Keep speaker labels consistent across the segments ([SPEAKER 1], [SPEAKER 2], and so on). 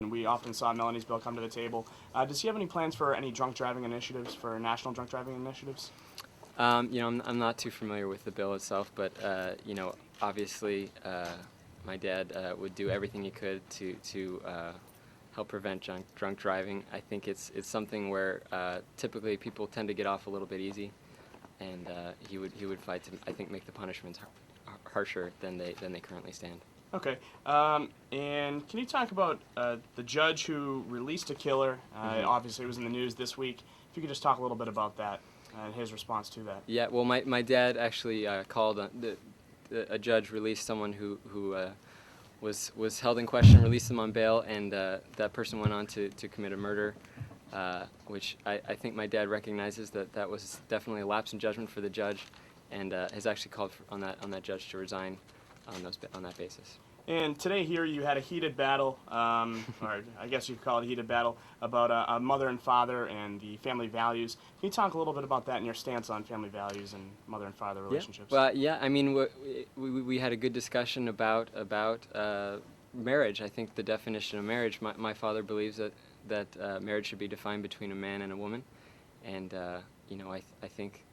[SPEAKER 1] We often saw Melanie's bill come to the table. Does he have any plans for any drunk driving initiatives, for national drunk driving initiatives?
[SPEAKER 2] I'm not too familiar with the bill itself, but obviously my dad would do everything he could to help prevent drunk driving. I think it's something where typically people tend to get off a little bit easy, and he would fight to, I think, make the punishments harsher than they currently stand.
[SPEAKER 1] Okay, and can you talk about the judge who released a killer? Obviously, it was in the news this week. If you could just talk a little bit about that and his response to that.
[SPEAKER 2] Yeah, well, my dad actually called a judge released someone who was held in question, released them on bail, and that person went on to commit a murder, which I think my dad recognizes that was definitely a lapse in judgment for the judge, and has actually called on that judge to resign on that basis.
[SPEAKER 1] And today here you had a heated battle, or I guess you could call it a heated battle, about a mother and father and the family values. Can you talk a little bit about that and your stance on family values and mother and father relationships?
[SPEAKER 2] Yeah. Well, yeah, I mean, we had a good discussion about marriage. I think the definition of marriage, my father believes that marriage should be defined between a man and a woman, and I think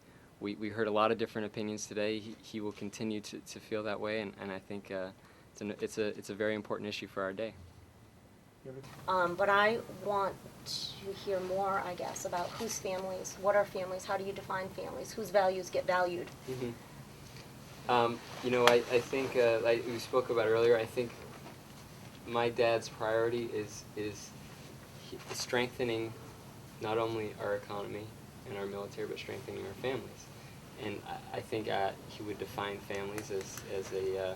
[SPEAKER 2] we heard a lot of different opinions today. He will continue to feel that way, and I think it's a very important issue for our day.
[SPEAKER 3] But I want to hear more, I guess, about whose families, what are families, how do you define families, whose values get valued?
[SPEAKER 2] I think, like we spoke about earlier, I think my dad's priority is strengthening not only our economy and our military, but strengthening our families. And I think he would define families as a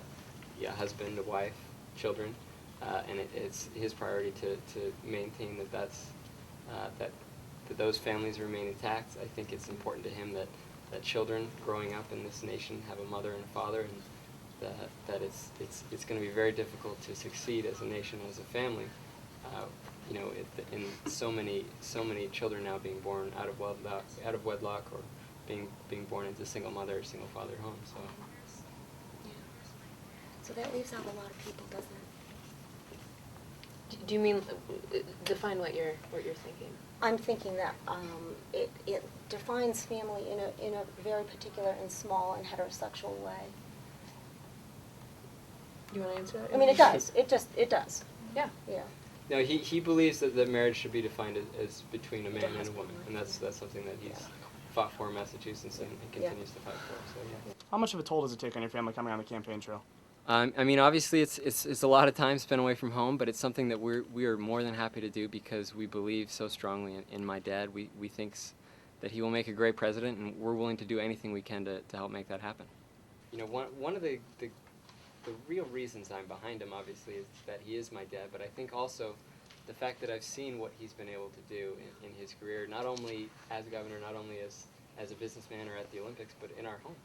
[SPEAKER 2] husband, a wife, children, and it's his priority to maintain that those families remain intact. I think it's important to him that children growing up in this nation have a mother and a father, and that it's going to be very difficult to succeed as a nation, as a family. In so many children now being born out of wedlock, or being born into single mother or single father homes.
[SPEAKER 3] So that leaves out a lot of people, doesn't it?
[SPEAKER 4] Do you mean, define what you're thinking?
[SPEAKER 3] I'm thinking that it defines family in a very particular and small and heterosexual way.
[SPEAKER 4] You want to answer that?
[SPEAKER 3] I mean, it does. It does.
[SPEAKER 4] Yeah.
[SPEAKER 3] Yeah.
[SPEAKER 2] No, he believes that marriage should be defined as between a man and a woman, and that's something that he's fought for in Massachusetts and continues to fight for. So yeah.
[SPEAKER 1] How much of a toll does it take on your family coming on the campaign trail?
[SPEAKER 2] I mean, obviously, it's a lot of time spent away from home, but it's something that we are more than happy to do because we believe so strongly in my dad. We think that he will make a great president, and we're willing to do anything we can to help make that happen. One of the real reasons I'm behind him, obviously, is that he is my dad, but I think also the fact that I've seen what he's been able to do in his career, not only as governor, not only as a businessman or at the Olympics, but in our home.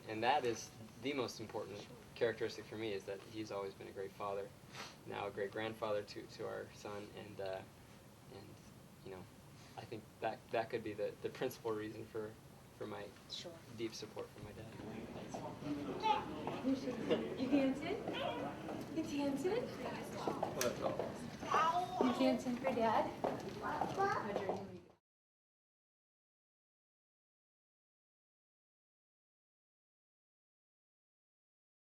[SPEAKER 2] And that is the most important characteristic for me, is that he's always been a great father, now a great grandfather to our son, and I think that could be the principal reason for my deep support for my dad.
[SPEAKER 5] You dancing? You dancing? You dancing for Dad?